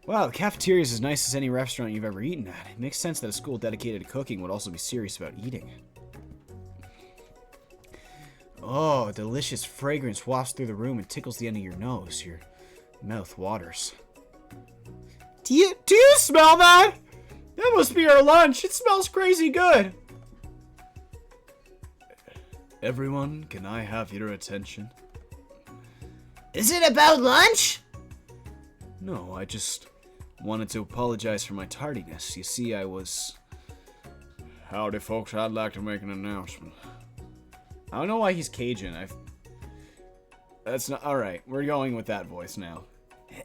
Wow, the cafeteria is as nice as any restaurant you've ever eaten at. It makes sense that a school dedicated to cooking would also be serious about eating. Oh, a delicious fragrance wafts through the room and tickles the end of your nose. Your mouth waters. Do you smell that? That must be our lunch. It smells crazy good. Everyone, can I have your attention? Is it about lunch? No, I just wanted to apologize for my tardiness. You see, I was... Howdy, folks. I'd like to make an announcement. I don't know why he's Cajun. That's not... Alright, we're going with that voice now.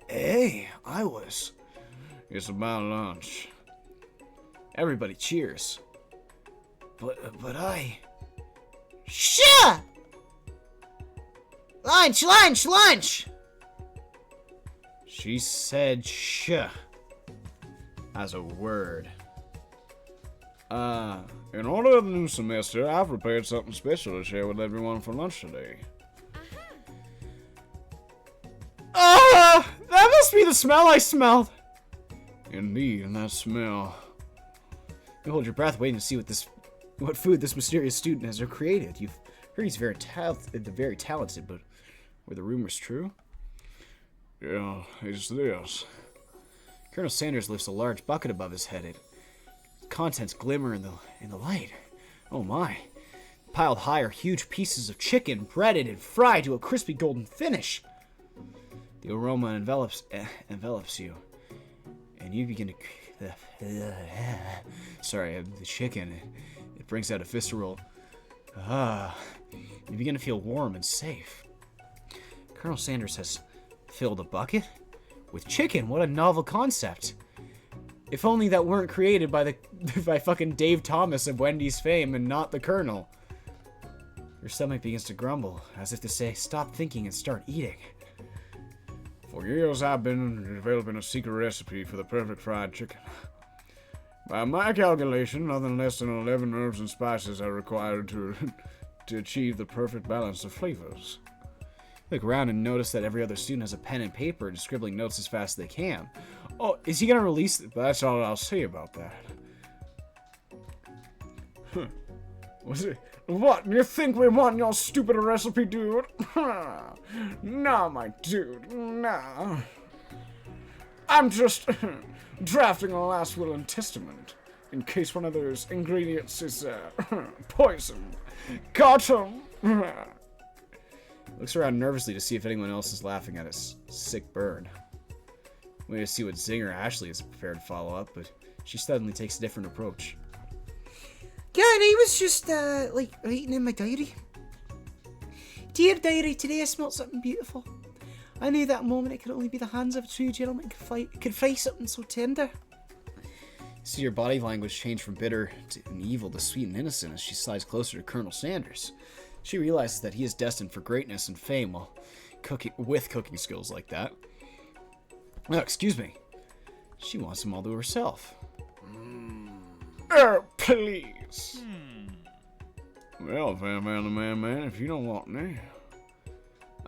Hey, I was... It's about lunch. Everybody cheers. But I... Sure! Lunch, lunch, lunch! She said "sh" as a word. In order of the new semester, I've prepared something special to share with everyone for lunch today. That must be the smell I smelled. Indeed, and that smell. You hold your breath waiting to see what food this mysterious student has created. You've heard he's very talented, but were the rumors true? Yeah, it's this. Colonel Sanders lifts a large bucket above his head. Its contents glimmer in the light. Oh my. Piled high are huge pieces of chicken, breaded and fried to a crispy golden finish. The aroma envelops you, and you begin to... Sorry, the chicken. It brings out a visceral... You begin to feel warm and safe. Colonel Sanders has filled a bucket with chicken. What a novel concept. If only that weren't created by fucking Dave Thomas of Wendy's fame and not the Colonel. Your stomach begins to grumble, as if to say, stop thinking and start eating. For years I've been developing a secret recipe for the perfect fried chicken. By my calculation, nothing less than 11 herbs and spices are required to achieve the perfect balance of flavors. Look around and notice that every other student has a pen and paper and scribbling notes as fast as they can. Oh, is he gonna release it? But that's all I'll say about that. Was it? What? You think we want your stupid recipe, dude? Nah, my dude, nah. I'm just drafting a last will and testament in case one of those ingredients is poison. Got him. Looks around nervously to see if anyone else is laughing at his sick burn. Waiting to see what Zinger Ashley is prepared to follow up, but she suddenly takes a different approach. Yeah, and I was just, writing in my diary. Dear diary, today I smelt something beautiful. I knew that moment it could only be the hands of a true gentleman could fry something so tender. See her body language change from bitter and evil to sweet and innocent as she slides closer to Colonel Sanders. She realizes that he is destined for greatness and fame while cooking skills like that. Oh, excuse me. She wants them all to herself. Please. Well, man, if you don't want me,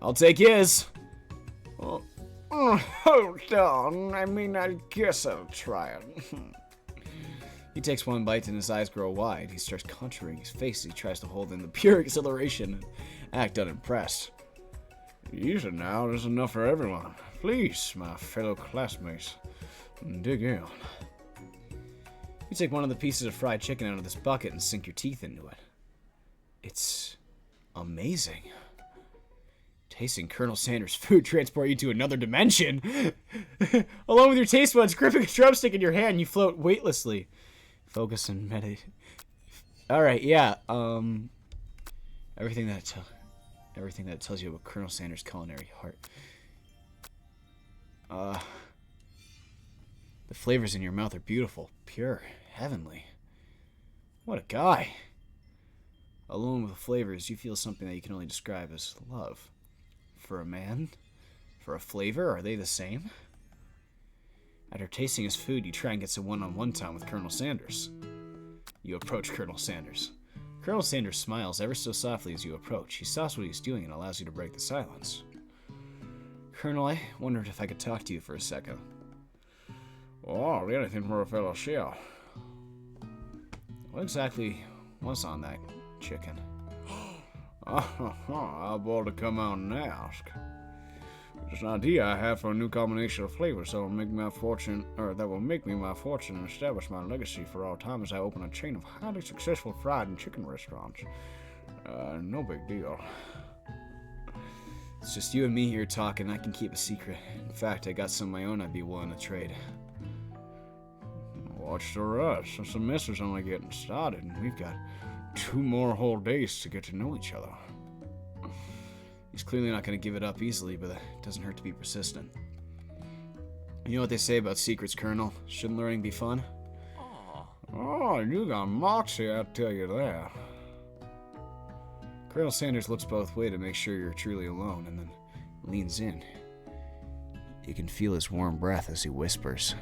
I'll take his. Hold on. I guess I'll try it. He takes one bite and his eyes grow wide. He starts contouring his face as he tries to hold in the pure exhilaration and act unimpressed. Easy now, there's enough for everyone. Please, my fellow classmates, dig in. You take one of the pieces of fried chicken out of this bucket and sink your teeth into it. It's amazing. Tasting Colonel Sanders' food transport you to another dimension. Along with your taste buds gripping a drumstick in your hand, you float weightlessly. Focus and meditate. Alright, yeah, everything that tells you about Colonel Sanders' culinary heart. The flavors in your mouth are beautiful, pure, heavenly. What a guy. Alone with the flavors, you feel something that you can only describe as love. For a man? For a flavor? Are they the same? After tasting his food, you try and get some one-on-one time with Colonel Sanders. You approach Colonel Sanders. Colonel Sanders smiles ever so softly as you approach. He stops what he's doing and allows you to break the silence. Colonel, I wondered if I could talk to you for a second. Oh, anything for a fellow chef. What exactly was on that chicken? How bold to come out and ask. It's an idea I have for a new combination of flavors that will make me my fortune and establish my legacy for all time as I open a chain of highly successful fried and chicken restaurants. No big deal. It's just you and me here talking. I can keep a secret. In fact, I got some of my own I'd be willing to trade. Watch the rest. The semester's only getting started, and we've got 2 more whole days to get to know each other. He's clearly not going to give it up easily, but it doesn't hurt to be persistent. You know what they say about secrets, Colonel? Shouldn't learning be fun? Oh, you got moxie, I tell you that. Colonel Sanders looks both ways to make sure you're truly alone, and then leans in. You can feel his warm breath as he whispers.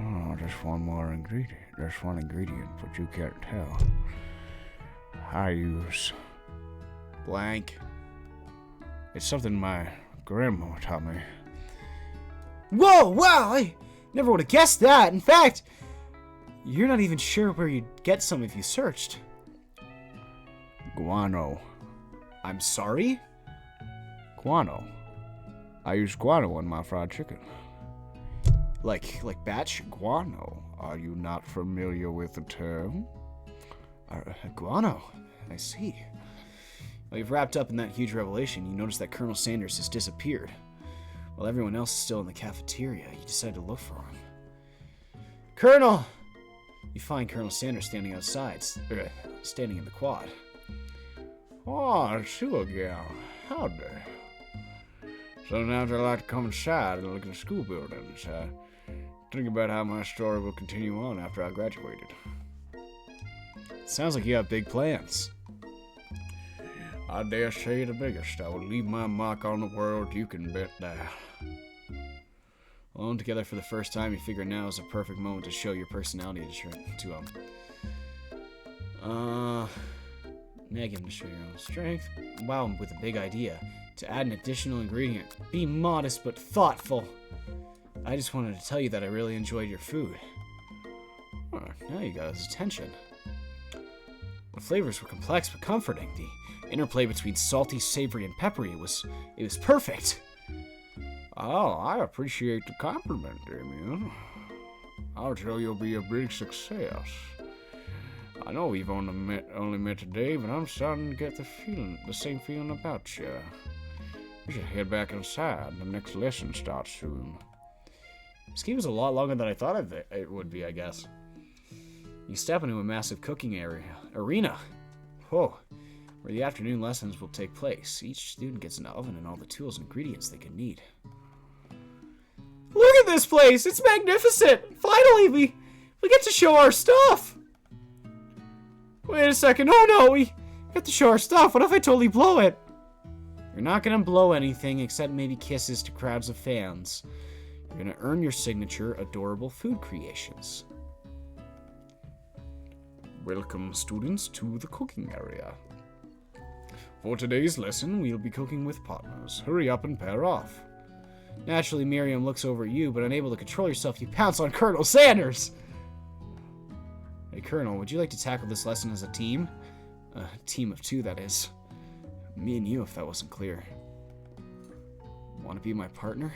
Oh, just one more ingredient. Just one ingredient, but you can't tell. I use... blank. It's something my grandma taught me. Whoa, wow, I never would have guessed that. In fact, you're not even sure where you'd get some if you searched. Guano. I'm sorry? Guano. I use guano in my fried chicken. Like batch? Guano. Are you not familiar with the term? Guano. I see. While you've wrapped up in that huge revelation, you notice that Colonel Sanders has disappeared. While everyone else is still in the cafeteria, you decide to look for him. Colonel! You find Colonel Sanders standing outside, standing in the quad. Oh, it's you again. Howdy. So now I'd like to come inside and look at the school buildings. Think about how my story will continue on after I graduated. Sounds like you have big plans. I dare say the biggest. I will leave my mark on the world, you can bet that. Alone together for the first time, you figure now is a perfect moment to show your personality to him. Nag him to show your own strength. Wow him with a big idea. To add an additional ingredient. Be modest but thoughtful. I just wanted to tell you that I really enjoyed your food. Oh, now you got his attention. The flavors were complex but comforting. The interplay between salty, savory, and peppery was perfect. Oh, I appreciate the compliment, Damian. I'll tell you'll be a big success. I know we've only met today, but I'm starting to get the same feeling about you. We should head back inside. The next lesson starts soon. This game is a lot longer than I thought it would be, I guess. You step into a massive cooking arena. Whoa. Where the afternoon lessons will take place. Each student gets an oven and all the tools and ingredients they can need. Look at this place! It's magnificent! Finally, we get to show our stuff! Wait a second. Oh no, we have to show our stuff. What if I totally blow it? You're not gonna blow anything except maybe kisses to crowds of fans. You're gonna earn your signature adorable food creations. Welcome, students, to the cooking area. For today's lesson, we'll be cooking with partners. Hurry up and pair off. Naturally, Miriam looks over at you, but unable to control yourself, you pounce on Colonel Sanders! Hey, Colonel, would you like to tackle this lesson as a team? A team of 2, that is. Me and you, if that wasn't clear. Want to be my partner?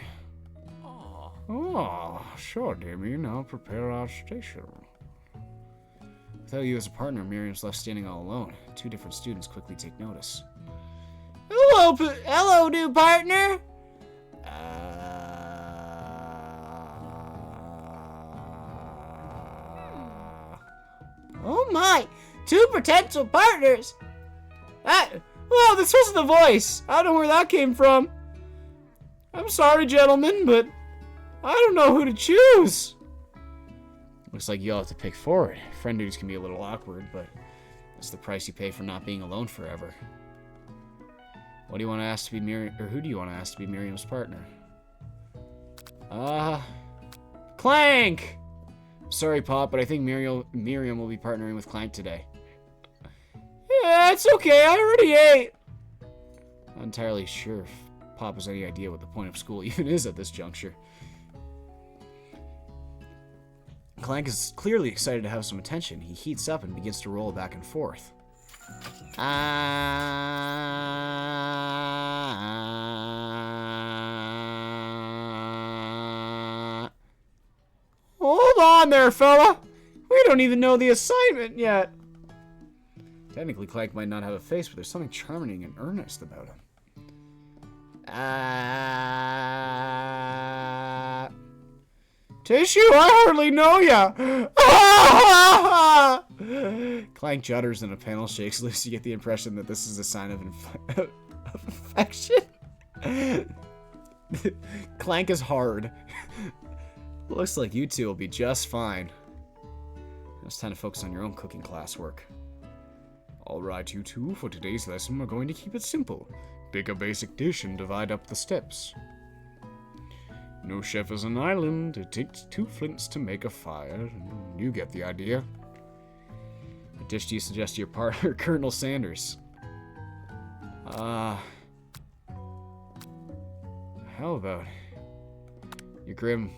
Oh, sure, Damian. I'll prepare our station. Without you as a partner, Miriam's left standing all alone. 2 different students quickly take notice. Hello, new partner! Oh my! 2 potential partners! Well, this wasn't the voice! I don't know where that came from. I'm sorry, gentlemen, but I don't know who to choose. Looks like you'll have to pick forward. Friend dudes can be a little awkward, but that's the price you pay for not being alone forever. What do you want to ask to be who do you want to ask to be Miriam's partner? Clank! Sorry, Pop, but I think Miriam will be partnering with Clank today. Yeah, it's okay. I already ate. Not entirely sure if Pop has any idea what the point of school even is at this juncture. Clank is clearly excited to have some attention. He heats up and begins to roll back and forth. Hold on there, fella. We don't even know the assignment yet. Technically, Clank might not have a face, but there's something charming and earnest about him. Tissue, I hardly know ya. Clank judders and a panel shakes loose. You get the impression that this is a sign of affection. Clank is hard. Looks like you two will be just fine. It's time to focus on your own cooking classwork. Alright, you two, for today's lesson, we're going to keep it simple. Pick a basic dish and divide up the steps. No chef is an island. It takes 2 flints to make a fire. You get the idea. What dish do you suggest to your partner, Colonel Sanders? How about your Grim?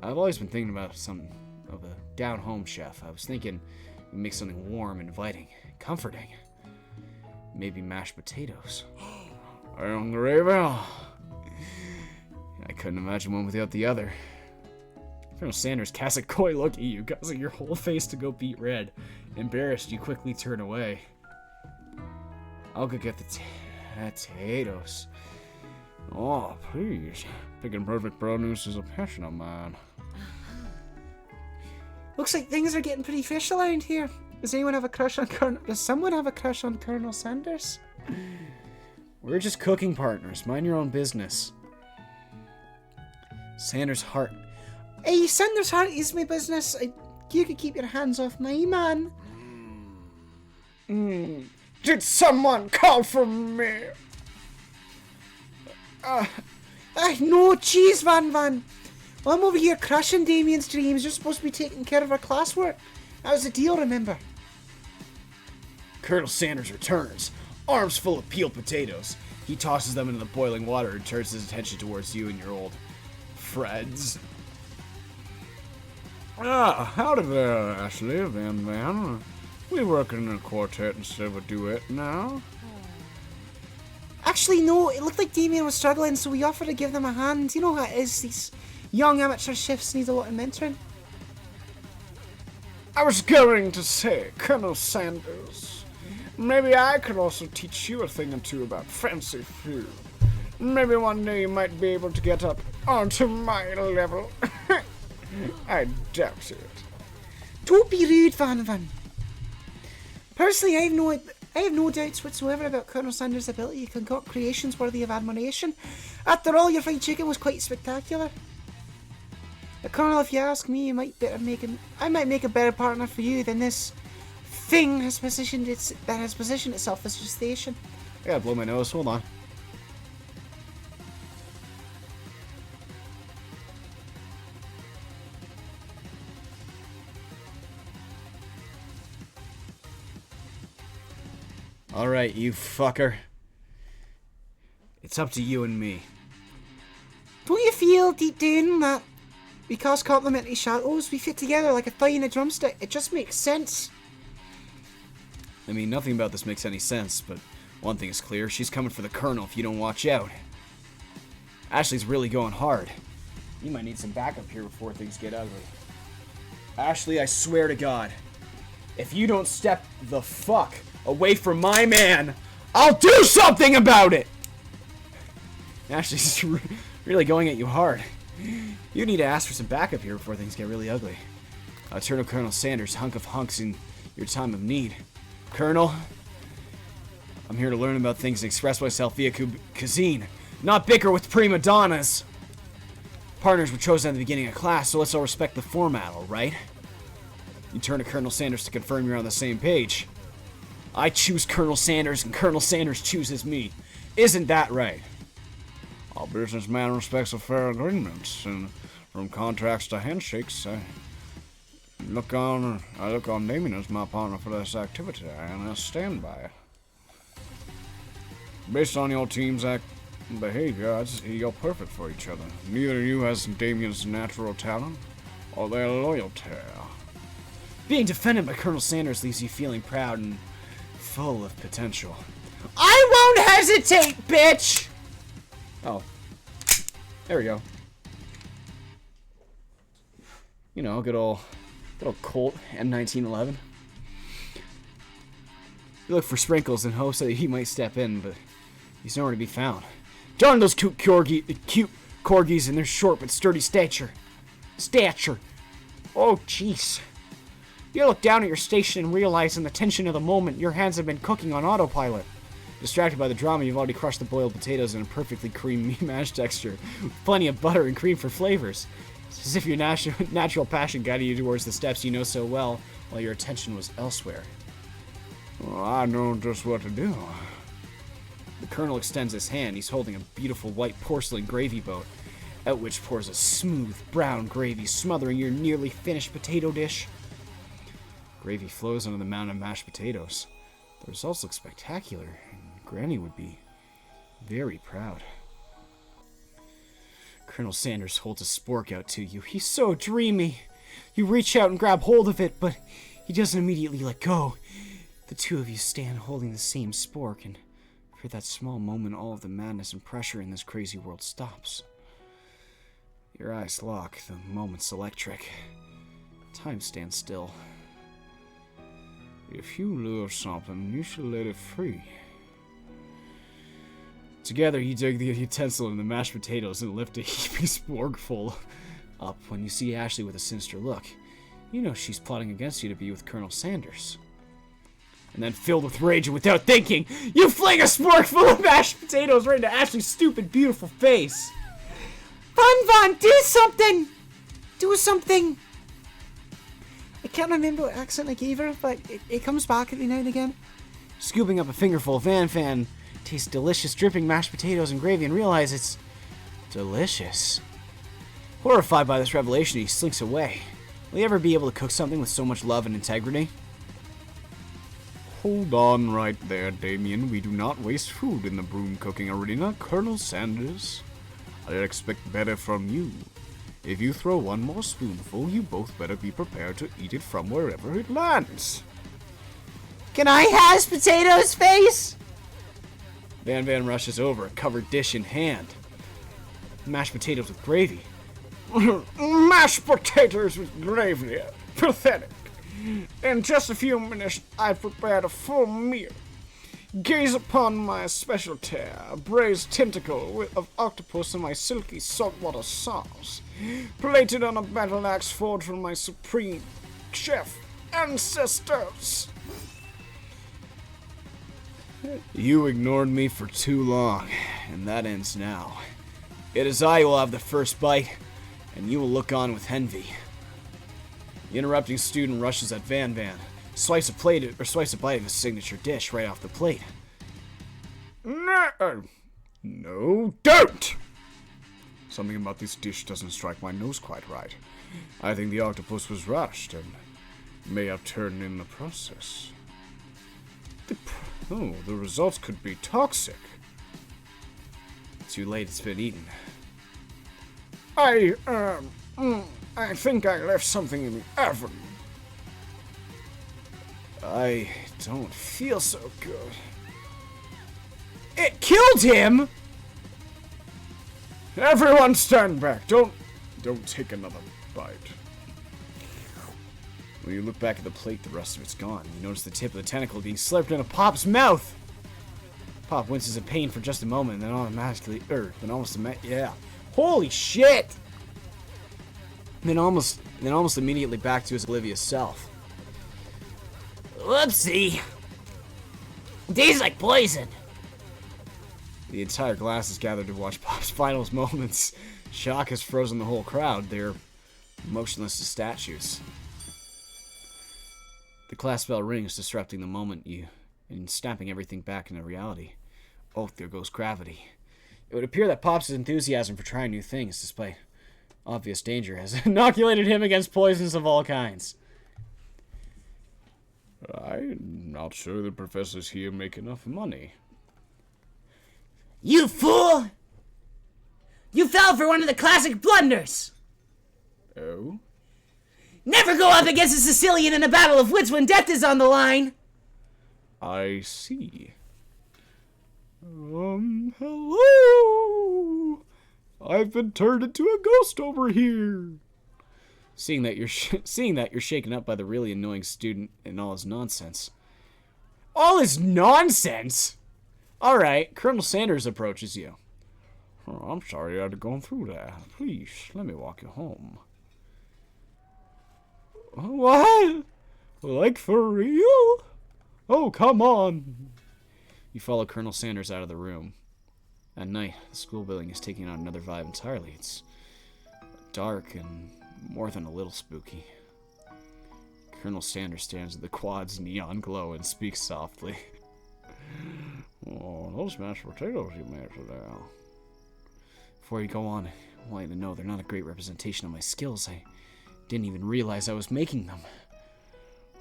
I've always been thinking about something of a down-home chef. I was thinking we make something warm, inviting, comforting. Maybe mashed potatoes. Hungry, well. I couldn't imagine one without the other. Colonel Sanders casts a coy look at you, causing your whole face to go beet red. Embarrassed, you quickly turn away. I'll go get the potatoes. Oh, please. Picking perfect produce is a passion of mine. Looks like things are getting pretty fish around here. Does someone have a crush on Colonel Sanders? We're just cooking partners. Mind your own business. Sanders' heart. Hey, Sanders' heart is my business. You could keep your hands off my man. Did someone call for me? No, jeez, Van. I'm over here crushing Damian's dreams. You're supposed to be taking care of our classwork. That was the deal, remember? Colonel Sanders returns, arms full of peeled potatoes. He tosses them into the boiling water and turns his attention towards you and your old friends. Howdy there, Ashley, Van. We work in a quartet instead of a duet now. Actually, no, it looked like Damian was struggling, so we offered to give them a hand. You know how it is, these young amateur chefs need a lot of mentoring. I was going to say, Colonel Sanders, maybe I could also teach you a thing or two about fancy food. Maybe one day you might be able to get up onto my level. I doubt it. Don't be rude, Van. Personally, I have no doubts whatsoever about Colonel Sanders' ability to concoct creations worthy of admiration. After all, your fried chicken was quite spectacular. Colonel, if you ask me, I might make a better partner for you than this thing that has positioned itself as your station. Yeah, blow my nose. Hold on. Alright, you fucker. It's up to you and me. Don't you feel deep down that because complementary shadows, we fit together like a thigh and a drumstick? It just makes sense. I mean, nothing about this makes any sense, but one thing is clear. She's coming for the Colonel if you don't watch out. Ashley's really going hard. You might need some backup here before things get ugly. Ashley, I swear to God, if you don't step the fuck away from my man, I'll do something about it! Ashley's really going at you hard. You need to ask for some backup here before things get really ugly. Turn to Colonel Sanders, hunk of hunks in your time of need. Colonel, I'm here to learn about things and express myself via cuisine, not bicker with prima donnas. Partners were chosen at the beginning of class, so let's all respect the format, alright? You turn to Colonel Sanders to confirm you're on the same page. I choose Colonel Sanders, and Colonel Sanders chooses me. Isn't that right? All businessman respects a fair agreement, and from contracts to handshakes, I look on Damian as my partner for this activity, and I stand by it. Based on your team's behavior, I'd say you're perfect for each other. Neither of you has Damian's natural talent or their loyalty. Being defended by Colonel Sanders leaves you feeling proud and full of potential. I won't hesitate, bitch! Oh. There we go. You know, good old Colt M1911. You look for Sprinkles in hopes that he might step in, but he's nowhere to be found. Darn those cute corgis and their short but sturdy stature. Oh, jeez. You look down at your station and realize in the tension of the moment your hands have been cooking on autopilot. Distracted by the drama, you've already crushed the boiled potatoes in a perfectly creamy mash texture, with plenty of butter and cream for flavors. It's as if your natural passion guided you towards the steps you know so well, while your attention was elsewhere. Well, I know just what to do. The Colonel extends his hand. He's holding a beautiful white porcelain gravy boat, out which pours a smooth brown gravy, smothering your nearly finished potato dish. Gravy flows onto the mound of mashed potatoes. The results look spectacular, and Granny would be very proud. Colonel Sanders holds a spork out to you. He's so dreamy. You reach out and grab hold of it, but he doesn't immediately let go. The two of you stand holding the same spork, and for that small moment, all of the madness and pressure in this crazy world stops. Your eyes lock. The moment's electric. Time stands still. If you love something, you should let it free. Together, you dig the utensil and the mashed potatoes and lift a heaping sporkful up. When you see Ashley with a sinister look, you know she's plotting against you to be with Colonel Sanders. And then, filled with rage and without thinking, you fling a spork full of mashed potatoes right into Ashley's stupid, beautiful face. Van, do something! Do something! I can't remember what accent I gave her, but it comes back every now and again. Scooping up a fingerful, Van tastes delicious dripping mashed potatoes and gravy and realizes it's delicious. Horrified by this revelation, he slinks away. Will he ever be able to cook something with so much love and integrity? Hold on right there, Damian. We do not waste food in the broom cooking arena, Colonel Sanders. I expect better from you. If you throw one more spoonful, you both better be prepared to eat it from wherever it lands. Can I has potatoes, face? Van rushes over, a covered dish in hand. Mashed potatoes with gravy. Mashed potatoes with gravy. Pathetic. In just a few minutes, I prepared a full meal. Gaze upon my specialty, a braised tentacle of octopus in my silky saltwater sauce, plated on a battle axe forged from my supreme chef ancestors. You ignored me for too long, and that ends now. It is I who will have the first bite, and you will look on with envy. The interrupting student rushes at Van. Slice a bite of his signature dish right off the plate. No, don't! Something about this dish doesn't strike my nose quite right. I think the octopus was rushed and may have turned in the process. The results could be toxic. Too late, it's been eaten. I think I left something in the oven. I don't feel so good. It killed him! Everyone stand back. Don't take another bite. When you look back at the plate, the rest of it's gone. You notice the tip of the tentacle being slurped into Pop's mouth. Pop winces in pain for just a moment, and then holy shit! Then almost immediately back to his oblivious self. Whoopsie. Tastes like poison. The entire class is gathered to watch Pop's final moments. Shock has frozen the whole crowd. They're motionless as statues. The class bell rings, disrupting the moment and snapping everything back into reality. Oh, there goes gravity. It would appear that Pop's enthusiasm for trying new things, despite obvious danger, has inoculated him against poisons of all kinds. I'm not sure the professors here make enough money. You fool! You fell for one of the classic blunders! Oh? Never go up against a Sicilian in a battle of wits when death is on the line. I see. Hello? I've been turned into a ghost over here. Seeing that you're shaken up by the really annoying student and all his nonsense. All his nonsense? Alright, Colonel Sanders approaches you. Oh, I'm sorry I had to go through that. Please, let me walk you home. What? Like for real? Oh, come on. You follow Colonel Sanders out of the room. At night, the school building is taking on another vibe entirely. It's dark and more than a little spooky. Colonel Sanders stands at the quad's neon glow and speaks softly. Oh, those mashed potatoes you made today. Before you go on, I want you to know they're not a great representation of my skills. I didn't even realize I was making them.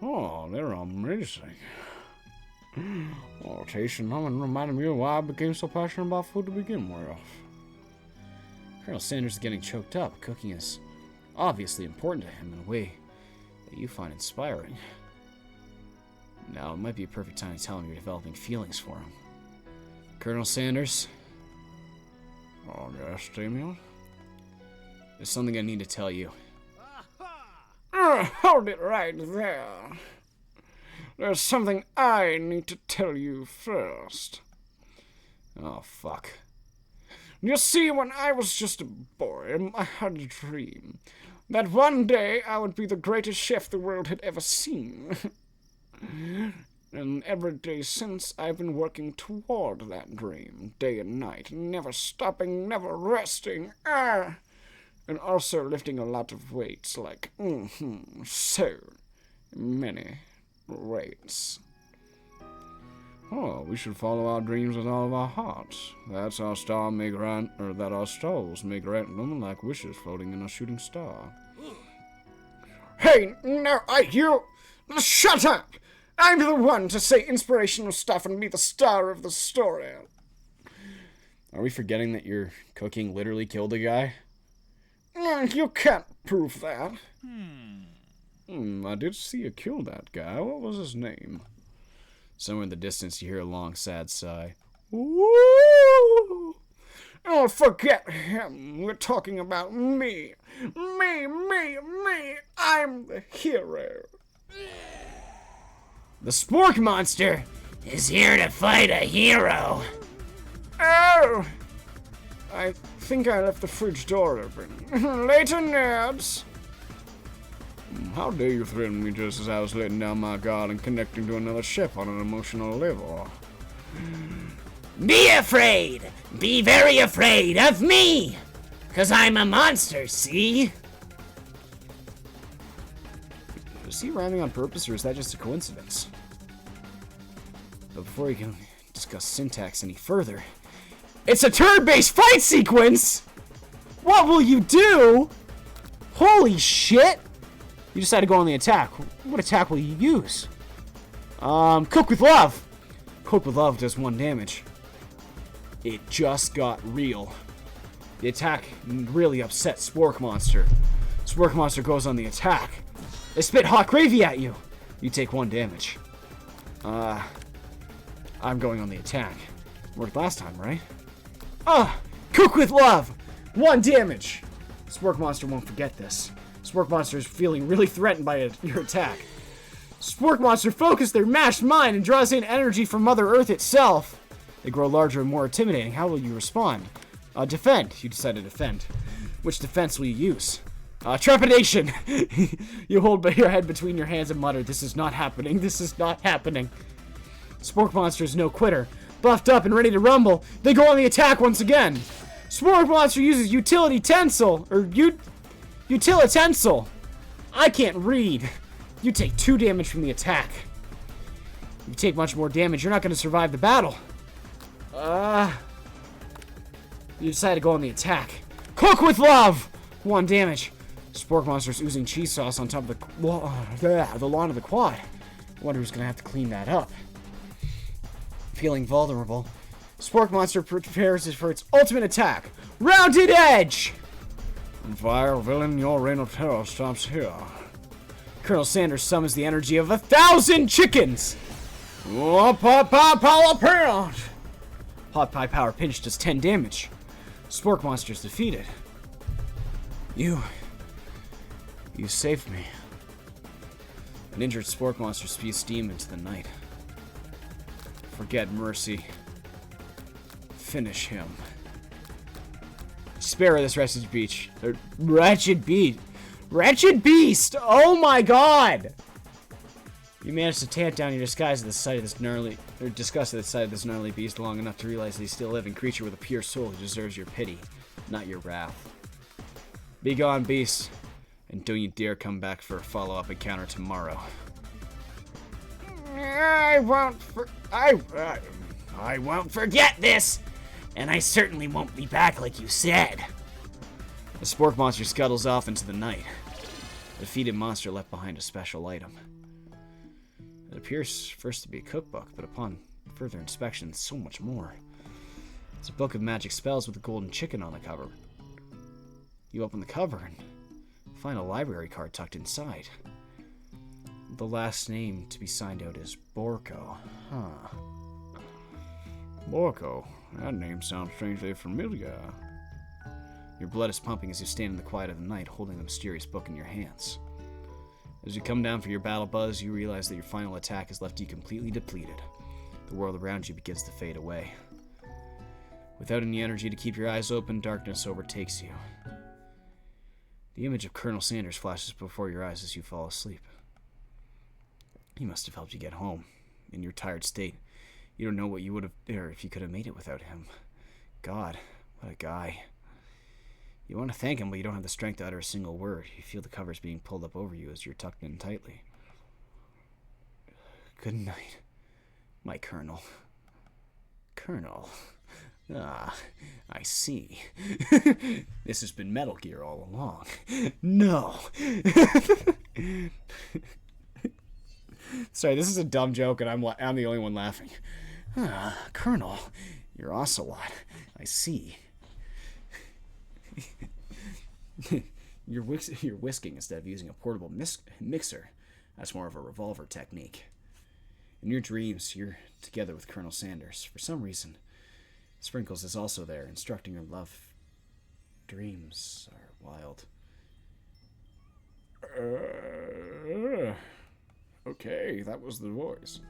Oh, they're amazing. Oh, tasting them and reminding me of why I became so passionate about food to begin with. Colonel Sanders is getting choked up. Cooking is obviously important to him in a way that you find inspiring. Now, it might be a perfect time to tell him you're developing feelings for him. Colonel Sanders? Oh, yes, Damian? There's something I need to tell you. Hold it right there. There's something I need to tell you first. Oh, fuck. You see, when I was just a boy, I had a dream that one day I would be the greatest chef the world had ever seen. And every day since, I've been working toward that dream, day and night, never stopping, never resting. And also lifting a lot of weights, like, so many weights. Oh, we should follow our dreams with all of our hearts. That's our star may grant, or that our stars may grant them like wishes floating in a shooting star. Hey, no, you! Shut up! I'm the one to say inspirational stuff and be the star of the story. Are we forgetting that your cooking literally killed a guy? You can't prove that. I did see you kill that guy. What was his name? Somewhere in the distance you hear a long, sad sigh. Woo! Oh, forget him. We're talking about me. Me. I'm the hero. The Spork Monster is here to fight a hero. Oh! I think I left the fridge door open. Later, nerds. How dare you threaten me just as I was letting down my guard and connecting to another ship on an emotional level? Be afraid! Be very afraid of me! 'Cause I'm a monster, see? Is he rhyming on purpose, or is that just a coincidence? But before we can discuss syntax any further, it's a turn-based fight sequence! What will you do? Holy shit! You decide to go on the attack. What attack will you use? Cook with Love! Cook with Love does 1 damage. It just got real. The attack really upset Spork Monster. Spork Monster goes on the attack. They spit hot gravy at you. You take 1 damage. I'm going on the attack. Worked last time, right? Cook with Love! 1 damage. Spork Monster won't forget this. Spork Monster is feeling really threatened by your attack. Spork Monster focus their mashed mind and draws in energy from Mother Earth itself. They grow larger and more intimidating. How will you respond? Defend. You decide to defend. Which defense will you use? Trepidation. You hold your head between your hands and mutter, "This is not happening. This is not happening." Spork Monster is no quitter. Buffed up and ready to rumble, they go on the attack once again. Spork Monster uses Utility Tensile, or Utilitensile. I can't read. You take 2 damage from the attack. If you take much more damage, you're not going to survive the battle. You decide to go on the attack. Cook with Love! 1 damage. Spork Monster's oozing cheese sauce on top of the lawn of the quad. I wonder who's going to have to clean that up. Feeling vulnerable, Spork Monster prepares for its ultimate attack. Rounded Edge! Vile villain, your reign of terror stops here. Colonel Sanders summons the energy of 1,000 chickens! Oh, pot pie power pinch! Pot pie power pinch does 10 damage. Spork monster's defeated. You saved me. An injured spork monster spews steam into the night. Forget mercy. Finish him. Spare this wretched beach. Wretched beast. Wretched beast! Oh my god! You managed to tamp down your disgust at the sight of this gnarly beast long enough to realize that he's still a living creature with a pure soul who deserves your pity, not your wrath. Be gone, beast, and don't you dare come back for a follow-up encounter tomorrow. I won't forget this, and I certainly won't be back like you said. The spork monster scuttles off into the night. The defeated monster left behind a special item. It appears first to be a cookbook, but upon further inspection, so much more. It's a book of magic spells with a golden chicken on the cover. You open the cover and find a library card tucked inside. The last name to be signed out is Borko. Huh. Borko? That name sounds strangely familiar. Your blood is pumping as you stand in the quiet of the night, holding the mysterious book in your hands. As you come down for your battle buzz, you realize that your final attack has left you completely depleted. The world around you begins to fade away. Without any energy to keep your eyes open, darkness overtakes you. The image of Colonel Sanders flashes before your eyes as you fall asleep. He must have helped you get home. In your tired state, you don't know what you would have, or if you could have made it without him. God, what a guy. You want to thank him, but you don't have the strength to utter a single word. You feel the covers being pulled up over you as you're tucked in tightly. Good night, my Colonel. Colonel. Ah, I see. This has been Metal Gear all along. No. Sorry, this is a dumb joke, and I'm the only one laughing. Ah, Colonel, you're Ocelot. I see. You're whisking instead of using a portable mixer. That's more of a revolver technique. In your dreams, you're together with Colonel Sanders. For some reason, Sprinkles is also there, instructing your love. Dreams are wild. Okay, that was the voice.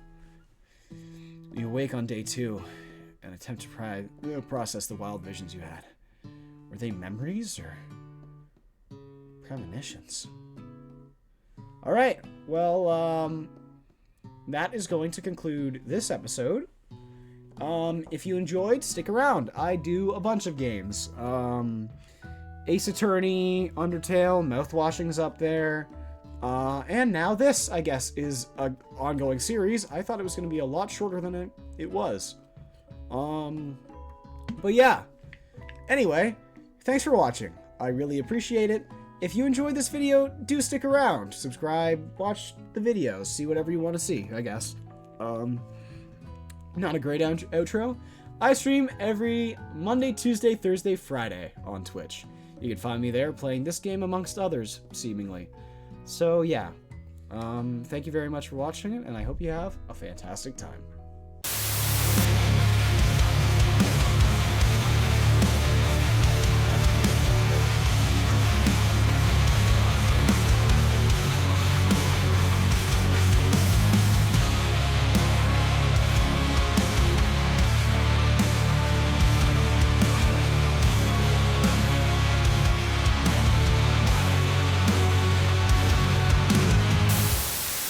You awake on day 2 and attempt to process the wild visions you had. Were they memories or premonitions? Alright, well, that is going to conclude this episode. If you enjoyed, stick around. I do a bunch of games. Ace Attorney, Undertale, Mouthwashing's up there. And now this, I guess, is an ongoing series. I thought it was going to be a lot shorter than it was. But yeah. Anyway, thanks for watching. I really appreciate it. If you enjoyed this video, do stick around. Subscribe, watch the videos, see whatever you want to see, I guess. Not a great outro. I stream every Monday, Tuesday, Thursday, Friday on Twitch. You can find me there playing this game amongst others, seemingly. So yeah, thank you very much for watching it, and I hope you have a fantastic time.